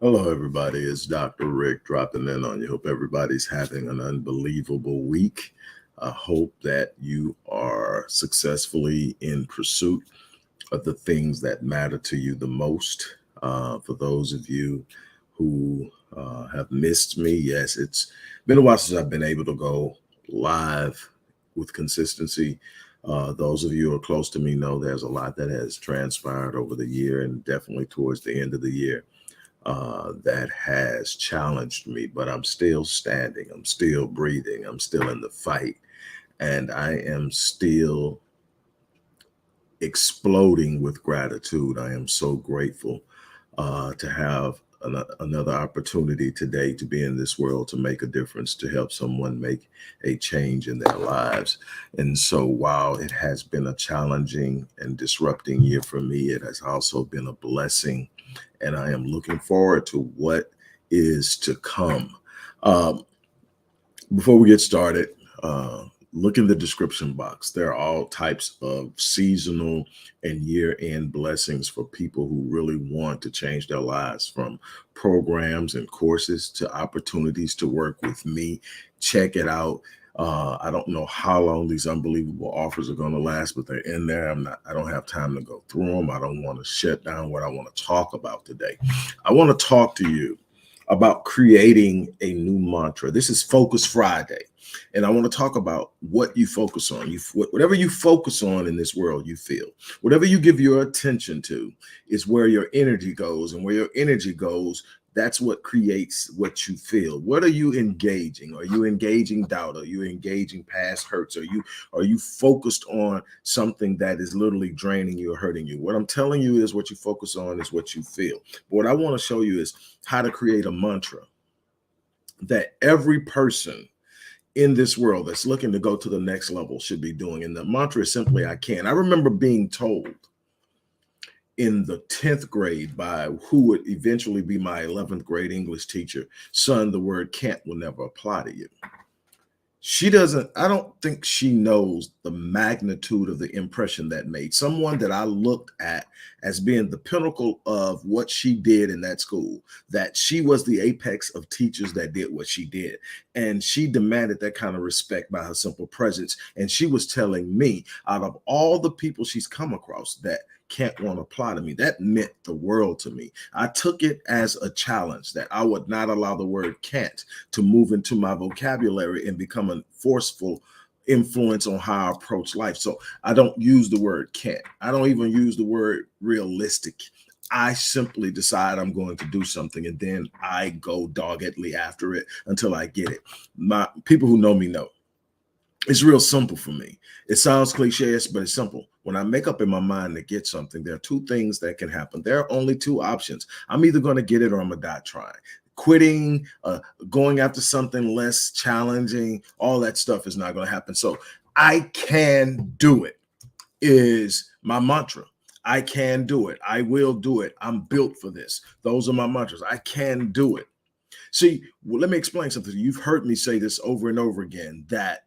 Hello, everybody. It's Dr. Rick dropping in on you. Hope everybody's having an unbelievable week. I hope that you are successfully in pursuit of the things that matter to you the most. For those of you who have missed me, yes, it's been a while since I've been able to go live with consistency. Those of you who are close to me know there's a lot that has transpired over the year and definitely towards the end of the year that has challenged me, but I'm still standing. I'm still breathing. I'm still in the fight. And I am still exploding with gratitude. I am so grateful to have another opportunity today to be in this world, to make a difference, to help someone make a change in their lives. And so while it has been a challenging and disrupting year for me, it has also been a blessing. And I am looking forward to what is to come. Um, Before we get started, look in the description box. There are all types of seasonal and year-end blessings for people who really want to change their lives, from programs and courses to opportunities to work with me. Check it out. I don't know how long these unbelievable offers are going to last, but they're in there. I don't have time to go through them. I don't want to shut down what I want to talk about today. I want to talk to you about creating a new mantra. This is Focus Friday. And I want to talk about what you focus on. Whatever you focus on in this world, you feel. Whatever you give your attention to is where your energy goes. And where your energy goes, that's what creates what you feel. What are you engaging? Are you engaging doubt? Are you engaging past hurts? Are you focused on something that is literally draining you or hurting you? What I'm telling you is what you focus on is what you feel. But what I want to show you is how to create a mantra that every person in this world that's looking to go to the next level should be doing. And the mantra is simply, I can. I remember being told in the 10th grade by who would eventually be my 11th grade English teacher, son, the word can't will never apply to you. I don't think she knows the magnitude of the impression that made. Someone that I looked at as being the pinnacle of what she did in that school, that she was the apex of teachers that did what she did. And she demanded that kind of respect by her simple presence. And she was telling me, out of all the people she's come across, that can't won't apply to me. That meant the world to me. I took it as a challenge that I would not allow the word can't to move into my vocabulary and become a forceful influence on how I approach life. So I don't use the word can't. I don't even use the word realistic. I simply decide I'm going to do something, and then I go doggedly after it until I get it. My people who know me know it's real simple for me. It sounds cliche, but it's simple. When I make up in my mind to get something, there are two things that can happen. There are only two options. I'm either going to get it or I'm going to die trying. Quitting, going after something less challenging, all that stuff is not going to happen. So I can do it is my mantra. I can do it. I will do it. I'm built for this. Those are my mantras. I can do it. See, let me explain something. You've heard me say this over and over again, that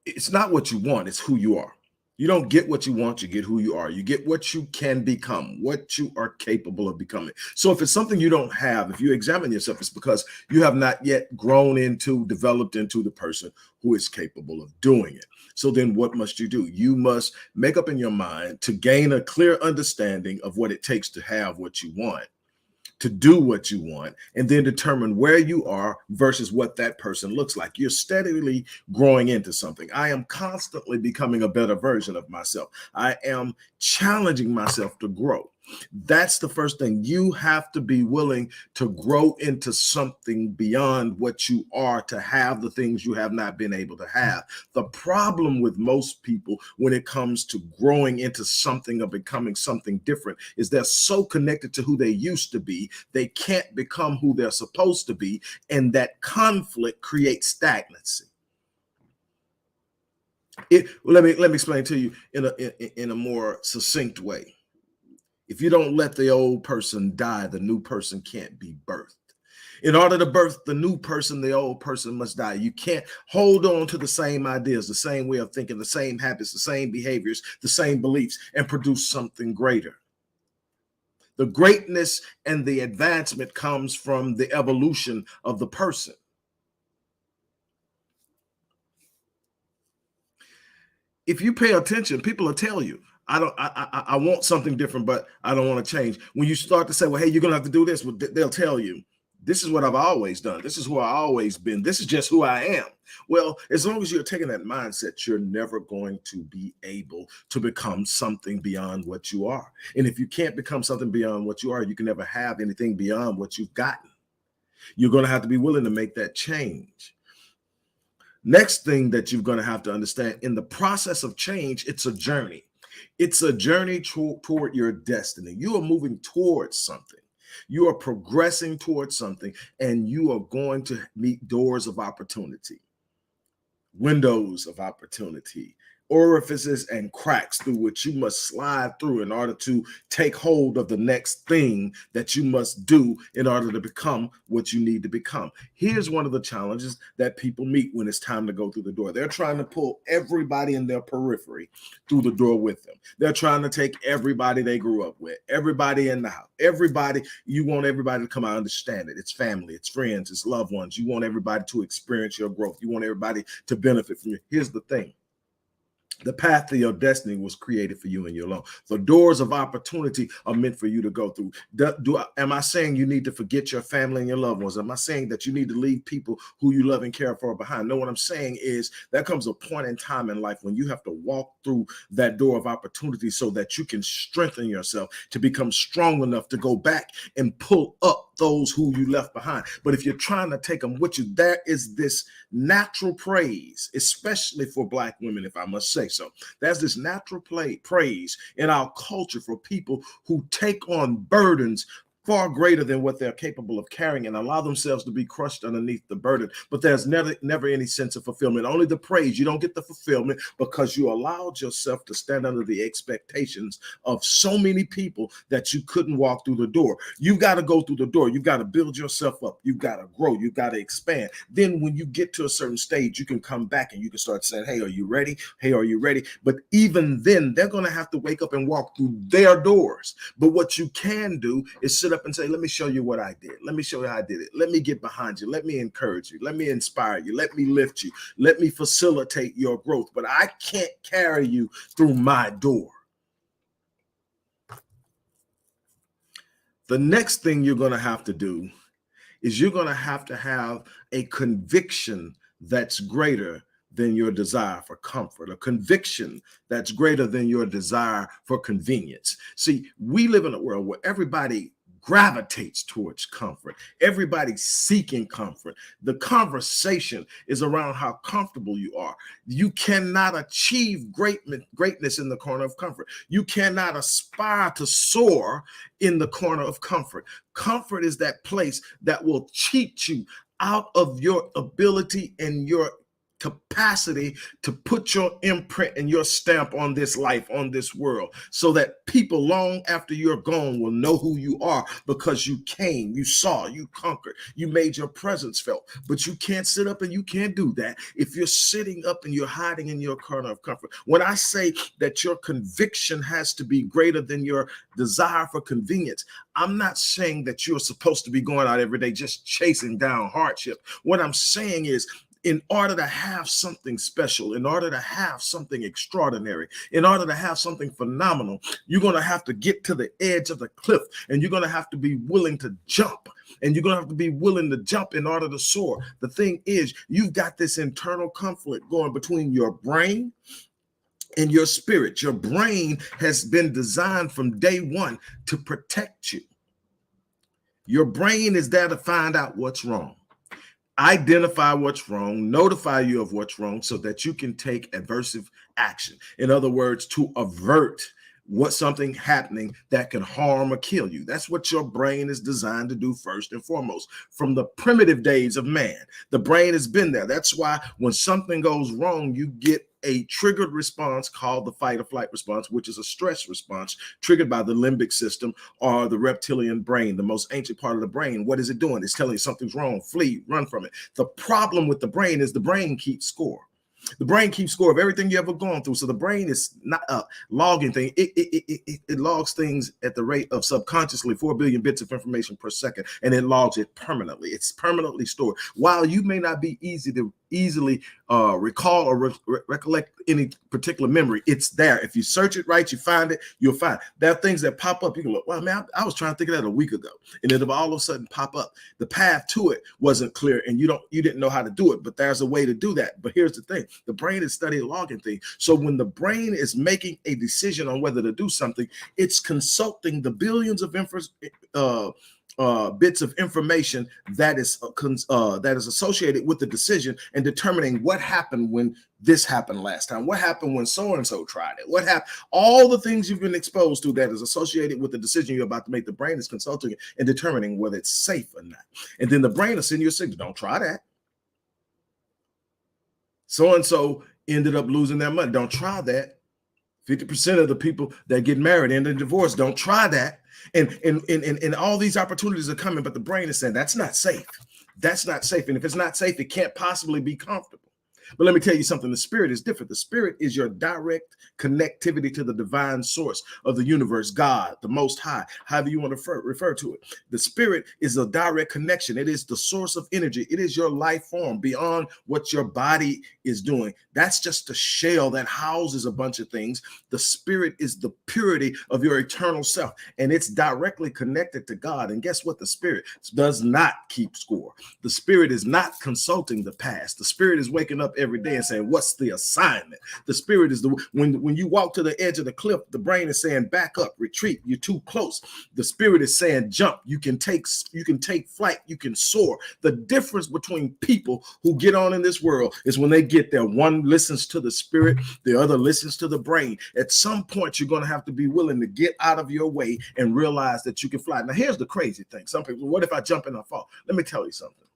it's not what you want, it's who you are. You don't get what you want, you get who you are. You get what you can become, what you are capable of becoming. So if it's something you don't have, if you examine yourself, it's because you have not yet grown into, developed into the person who is capable of doing it. So then what must you do? You must make up in your mind to gain a clear understanding of what it takes to have what you want, to do what you want, and then determine where you are versus what that person looks like. You're steadily growing into something. I am constantly becoming a better version of myself. I am challenging myself to grow. That's the first thing. You have to be willing to grow into something beyond what you are, to have the things you have not been able to have. The problem with most people when it comes to growing into something or becoming something different is they're so connected to who they used to be, they can't become who they're supposed to be, and that conflict creates stagnancy. Let me explain to you in a more succinct way. If you don't let the old person die, the new person can't be birthed. In order to birth the new person, the old person must die. You can't hold on to the same ideas, the same way of thinking, the same habits, the same behaviors, the same beliefs, and produce something greater. The greatness and the advancement comes from the evolution of the person. If you pay attention, people will tell you, I want something different, but I don't want to change. When you start to say, well, hey, you're going to have to do this, well, they'll tell you, this is what I've always done. This is who I've always been. This is just who I am. Well, as long as you're taking that mindset, you're never going to be able to become something beyond what you are. And if you can't become something beyond what you are, you can never have anything beyond what you've gotten. You're going to have to be willing to make that change. Next thing that you're going to have to understand, in the process of change, it's a journey. It's a journey toward your destiny. You are moving towards something. You are progressing towards something, and you are going to meet doors of opportunity, windows of opportunity, orifices and cracks through which you must slide through in order to take hold of the next thing that you must do in order to become what you need to become. Here's one of the challenges that people meet when it's time to go through the door. They're trying to pull everybody in their periphery through the door with them. They're trying to take everybody they grew up with, everybody in the house, everybody. You want everybody to come out and understand it. It's family, it's friends, it's loved ones. You want everybody to experience your growth. You want everybody to benefit from you. Here's the thing. The path to your destiny was created for you and you alone. The doors of opportunity are meant for you to go through. Am I saying you need to forget your family and your loved ones? Am I saying that you need to leave people who you love and care for behind? No, what I'm saying is there comes a point in time in life when you have to walk through that door of opportunity so that you can strengthen yourself to become strong enough to go back and pull up those who you left behind. But if you're trying to take them with you, there is this natural praise, especially for Black women, if I must say so. There's this natural praise in our culture for people who take on burdens far greater than what they're capable of carrying and allow themselves to be crushed underneath the burden. But there's never any sense of fulfillment. Only the praise. You don't get the fulfillment because you allowed yourself to stand under the expectations of so many people that you couldn't walk through the door. You've got to go through the door. You've got to build yourself up. You've got to grow. You've got to expand. Then when you get to a certain stage, you can come back and you can start saying, hey, are you ready? Hey, are you ready? But even then, they're going to have to wake up and walk through their doors. But what you can do is sit up and say, let me show you what I did. Let me show you how I did it. Let me get behind you. Let me encourage you. Let me inspire you. Let me lift you. Let me facilitate your growth. But I can't carry you through my door. The next thing you're going to have to do is you're going to have a conviction that's greater than your desire for comfort, a conviction that's greater than your desire for convenience. See, we live in a world where everybody gravitates towards comfort. Everybody's seeking comfort. The conversation is around how comfortable you are. You cannot achieve greatness in the corner of comfort. You cannot aspire to soar in the corner of comfort. Comfort is that place that will cheat you out of your ability and your capacity to put your imprint and your stamp on this life, on this world, so that people long after you're gone will know who you are because you came, you saw, you conquered, you made your presence felt. But you can't sit up and you can't do that if you're sitting up and you're hiding in your corner of comfort. When I say that your conviction has to be greater than your desire for convenience, I'm not saying that you're supposed to be going out every day just chasing down hardship. What I'm saying is, in order to have something special, in order to have something extraordinary, in order to have something phenomenal, you're going to have to get to the edge of the cliff, and you're going to have to be willing to jump, and you're going to have to be willing to jump in order to soar. The thing is, you've got this internal conflict going between your brain and your spirit. Your brain has been designed from day one to protect you. Your brain is there to find out what's wrong, identify what's wrong, notify you of what's wrong so that you can take aversive action. In other words, to avert something happening that can harm or kill you. That's what your brain is designed to do first and foremost. From the primitive days of man, the brain has been there. That's why when something goes wrong, you get a triggered response called the fight or flight response, which is a stress response triggered by the limbic system or the reptilian brain, the most ancient part of the brain. What is it doing? It's telling you something's wrong, flee, run from it. The problem with the brain is the brain keeps score. The brain keeps score of everything you ever gone through. So the brain is not a logging thing. It logs things at the rate of subconsciously 4 billion bits of information per second, and it logs it permanently. It's permanently stored. While you may not be easily recall or recollect any particular memory, it's there. If you search it right, you find it, you'll find it. There are things that pop up. You can look, well, man, I was trying to think of that a week ago, and it'll all of a sudden pop up. The path to it wasn't clear, and you didn't know how to do it, but there's a way to do that. But here's the thing: the brain is studying logging things. So when the brain is making a decision on whether to do something, it's consulting the billions of bits of information that is associated with the decision, and determining what happened when this happened last time, what happened when so-and-so tried it, what happened, all the things you've been exposed to that is associated with the decision you're about to make. The brain is consulting it and determining whether it's safe or not. And then the brain will send you a signal: don't try that. So-and-so ended up losing their money. Don't try that. 50% of the people that get married end in divorce. Don't try that. And all these opportunities are coming, but the brain is saying that's not safe. That's not safe. And if it's not safe, it can't possibly be comfortable. But let me tell you something. The spirit is different. The spirit is your direct connectivity to the divine source of the universe, God, the Most High, however you want to refer to it. The spirit is a direct connection. It is the source of energy. It is your life form beyond what your body is doing. That's just a shell that houses a bunch of things. The spirit is the purity of your eternal self, and it's directly connected to God. And guess what? The spirit does not keep score. The spirit is not consulting the past. The spirit is waking up every day and saying, what's the assignment? The spirit is when you walk to the edge of the cliff, the brain is saying, back up, retreat, you're too close. The spirit is saying, jump, you can take flight, you can soar. The difference between people who get on in this world is when they get there, one listens to the spirit, the other listens to the brain. At some point, you're going to have to be willing to get out of your way and realize that you can fly. Now, here's the crazy thing. Some people, what if I jump and I fall? Let me tell you something.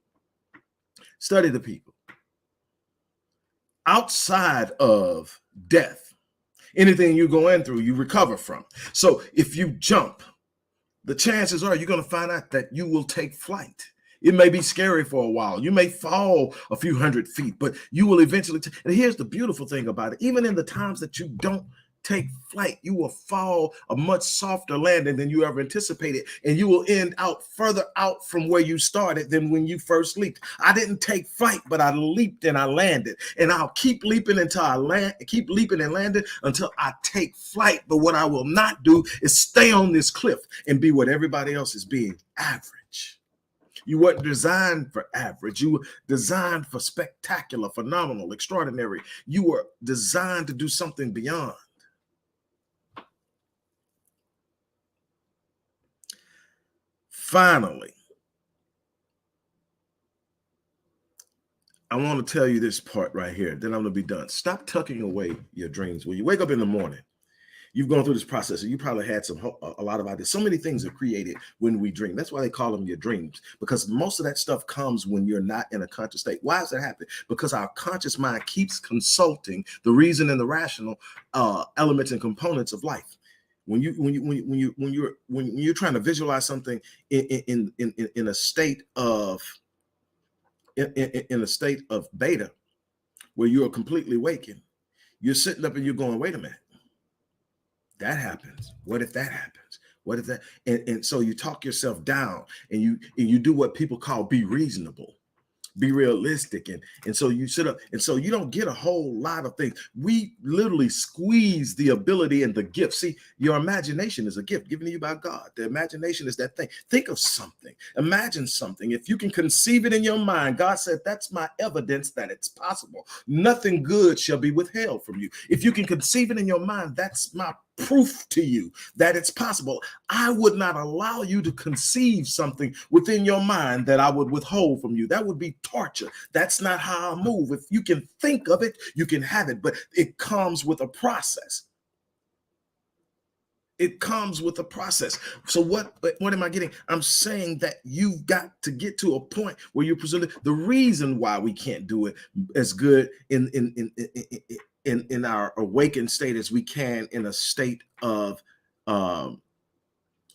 Study the people. Outside of death, anything you're going through, you recover from. So if you jump, the chances are you're going to find out that you will take flight. It may be scary for a while. You may fall a few hundred feet, but you will eventually. And here's the beautiful thing about it. Even in the times that you don't take flight, you will fall a much softer landing than you ever anticipated, and you will end out further out from where you started than when you first leaped. I didn't take flight, but I leaped and I landed, and I'll keep leaping until I land, keep leaping and landing until I take flight. But what I will not do is stay on this cliff and be what everybody else is being, average. You weren't designed for average. You were designed for spectacular, phenomenal, extraordinary. You were designed to do something beyond. Finally, I want to tell you this part right here, then I'm going to be done. Stop tucking away your dreams. When you wake up in the morning, you've gone through this process, and you probably had a lot of ideas. So many things are created when we dream. That's why they call them your dreams, because most of that stuff comes when you're not in a conscious state. Why does that happen? Because our conscious mind keeps consulting the reason and the rational elements and components of life. When you're trying to visualize something in a state of beta, where you are completely waking, you're sitting up and you're going, wait a minute, that happens. What if that happens? What if that? And so you talk yourself down, and you do what people call be reasonable. Be realistic, and so you sit up, and so you don't get a whole lot of things. We literally squeeze the ability and the gift. See, your imagination is a gift given to you by God. The imagination is that thing. Think of something, imagine something. If you can conceive it in your mind, God said, that's my evidence that it's possible. Nothing good shall be withheld from you. If you can conceive it in your mind, that's my proof to you that it's possible. I would not allow you to conceive something within your mind that I would withhold from you. That would be torture. That's not how I move. If you can think of it, you can have it, but it comes with a process. It comes with a process. So what am I getting? I'm saying that you've got to get to a point where you're presented. The reason why we can't do it as good in our awakened state as we can in a state of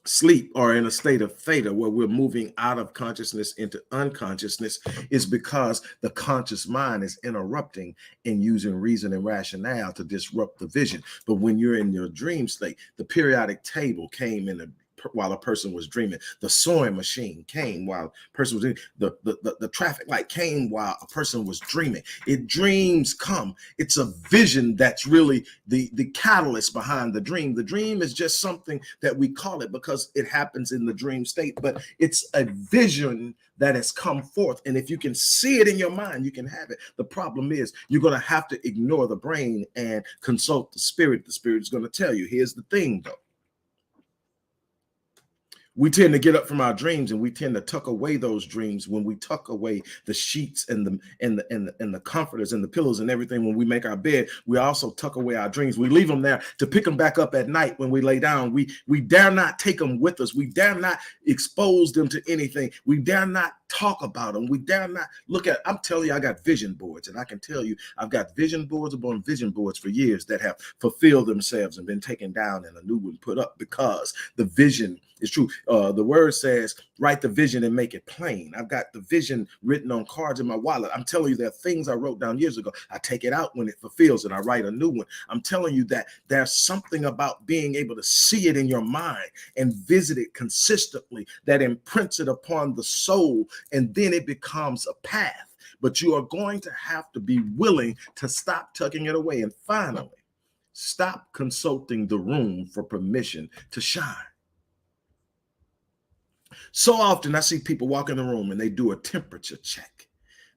sleep or in a state of theta where we're moving out of consciousness into unconsciousness is because the conscious mind is interrupting and using reason and rationale to disrupt the vision. But when you're in your dream state, the periodic table came in while a person was dreaming. The sewing machine came while a person was dreaming. The traffic light came while a person was dreaming. Dreams come. It's a vision that's really the catalyst behind the dream. The dream is just something that we call it because it happens in the dream state, but it's a vision that has come forth. And if you can see it in your mind, you can have it. The problem is you're going to have to ignore the brain and consult the spirit. The spirit is going to tell you. Here's the thing, though. We tend to get up from our dreams and we tend to tuck away those dreams. When we tuck away the sheets and the comforters and the pillows and everything, when we make our bed, we also tuck away our dreams. We leave them there to pick them back up at night when we lay down. We dare not take them with us. We dare not expose them to anything. We dare not talk about them. We dare not look at. I'm telling you, I got vision boards, and I can tell you I've got vision boards upon vision boards for years that have fulfilled themselves and been taken down and a new one put up because the vision is true. The word says, write the vision and make it plain. I've got the vision written on cards in my wallet. I'm telling you, there are things I wrote down years ago. I take it out when it fulfills and I write a new one. I'm telling you that there's something about being able to see it in your mind and visit it consistently that imprints it upon the soul, and then it becomes a path. But you are going to have to be willing to stop tucking it away. And finally, stop consulting the room for permission to shine. So often I see people walk in the room and they do a temperature check.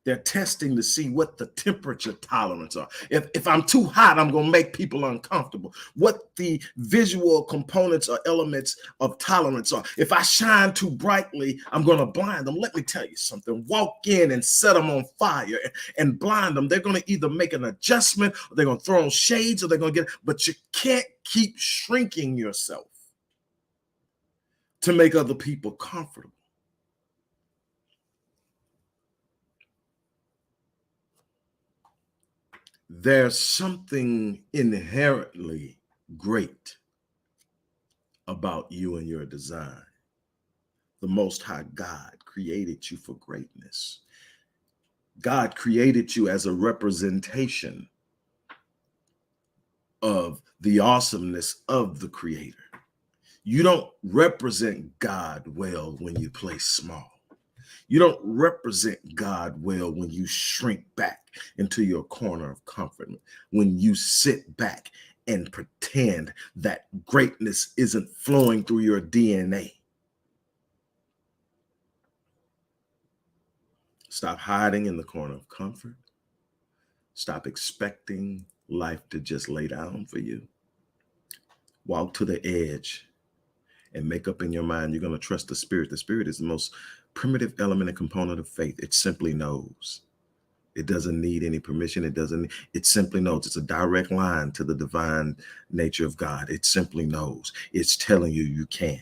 They're testing to see what the temperature tolerance are. If I'm too hot, I'm going to make people uncomfortable. What the visual components or elements of tolerance are. If I shine too brightly, I'm going to blind them. Let me tell you something. Walk in and set them on fire and blind them. They're going to either make an adjustment, or they're going to throw on shades, or they're going to get, but you can't keep shrinking yourself to make other people comfortable. There's something inherently great about you and your design. The Most High God created you for greatness. God created you as a representation of the awesomeness of the Creator. You don't represent God well when you play small. You don't represent God well when you shrink back into your corner of comfort, when you sit back and pretend that greatness isn't flowing through your DNA. Stop hiding in the corner of comfort. Stop expecting life to just lay down for you. Walk to the edge and make up in your mind you're going to trust the Spirit. The Spirit is the most primitive element and component of faith. It simply knows. It doesn't need any permission. It simply knows. It's a direct line to the divine nature of God. It simply knows. It's telling you you can.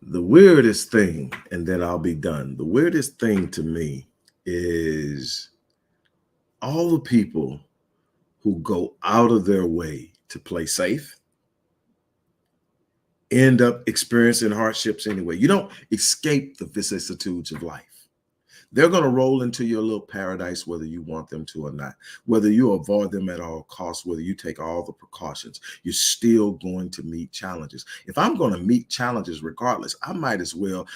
The weirdest thing, and then I'll be done. The weirdest thing to me is all the people who go out of their way to play safe end up experiencing hardships anyway. You don't escape the vicissitudes of life. They're going to roll into your little paradise, whether you want them to or not, whether you avoid them at all costs, whether you take all the precautions, you're still going to meet challenges. If I'm going to meet challenges regardless, I might as well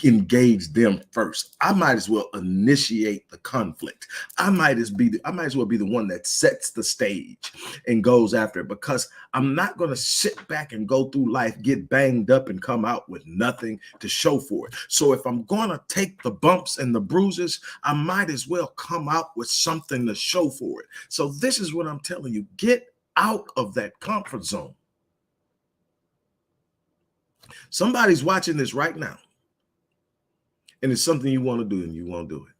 engage them first. I might as well initiate the conflict. I might as well be the one that sets the stage and goes after it, because I'm not going to sit back and go through life, get banged up and come out with nothing to show for it. So if I'm going to take the bumps and the bruises, I might as well come out with something to show for it. So this is what I'm telling you. Get out of that comfort zone. Somebody's watching this right now, and it's something you want to do and you won't do it.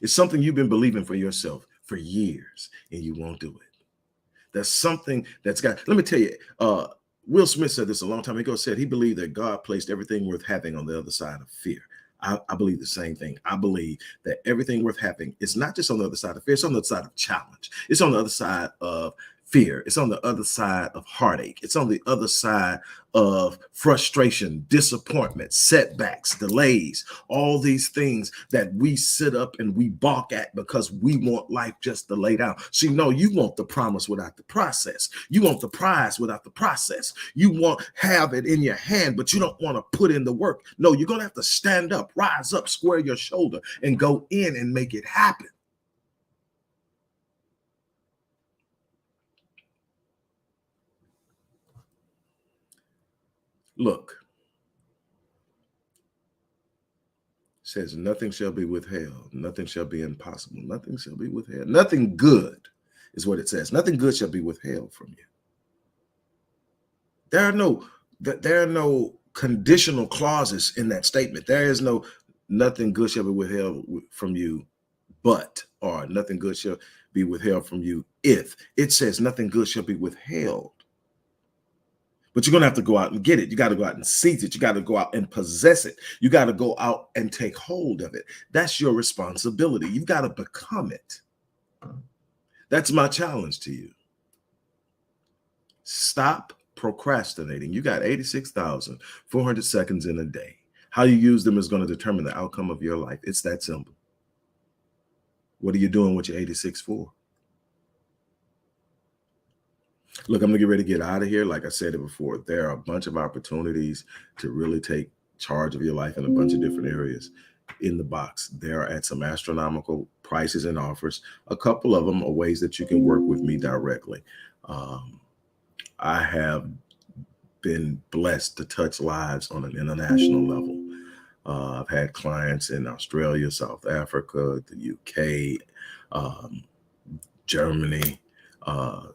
It's something you've been believing for yourself for years and you won't do it. There's something that's got, let me tell you, Will Smith said this a long time ago, said he believed that God placed everything worth having on the other side of fear. I believe the same thing. I believe that everything worth having is not just on the other side of fear, it's on the other side of challenge. It's on the other side of fear. It's on the other side of heartache. It's on the other side of frustration, disappointment, setbacks, delays, all these things that we sit up and we balk at because we want life just to lay down. See, no, you want the promise without the process. You want the prize without the process. You want have it in your hand, but you don't want to put in the work. No, you're going to have to stand up, rise up, square your shoulder, and go in and make it happen. Look, says nothing shall be withheld, nothing shall be impossible, nothing shall be withheld. Nothing good is what it says. Nothing good shall be withheld from you. There are no conditional clauses in that statement. There is no nothing good shall be withheld from you, but, or nothing good shall be withheld from you if. It says nothing good shall be withheld. But you're going to have to go out and get it. You got to go out and seize it. You got to go out and possess it. You got to go out and take hold of it. That's your responsibility. You've got to become it. That's my challenge to you. Stop procrastinating. You got 86,400 seconds in a day. How you use them is going to determine the outcome of your life. It's that simple. What are you doing with your 86 for? Look, I'm going to get ready to get out of here. Like I said it before, there are a bunch of opportunities to really take charge of your life in a bunch of different areas in the box. They are at some astronomical prices and offers. A couple of them are ways that you can work with me directly. I have been blessed to touch lives on an international level. I've had clients in Australia, South Africa, the UK, Germany,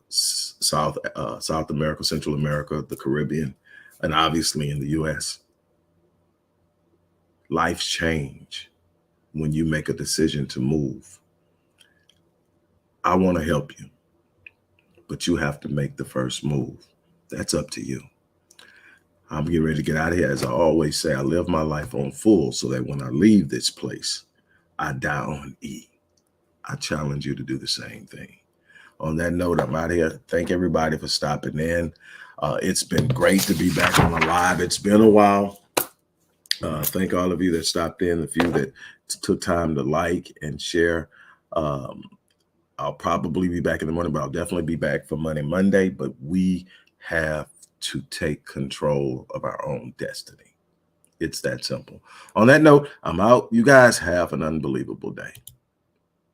South America, Central America, the Caribbean, and obviously in the US. Lives change when you make a decision to move. I want to help you, but you have to make the first move. That's up to you. I'm getting ready to get out of here. As I always say, I live my life on full so that when I leave this place, I die on E. I challenge you to do the same thing. On that note, I'm out of here. Thank everybody for stopping in. It's been great to be back on the live. It's been a while. Thank all of you that stopped in, the few that took time to like and share. I'll probably be back in the morning, but I'll definitely be back for Monday. But we have to take control of our own destiny. It's that simple. On that note, I'm out. You guys have an unbelievable day.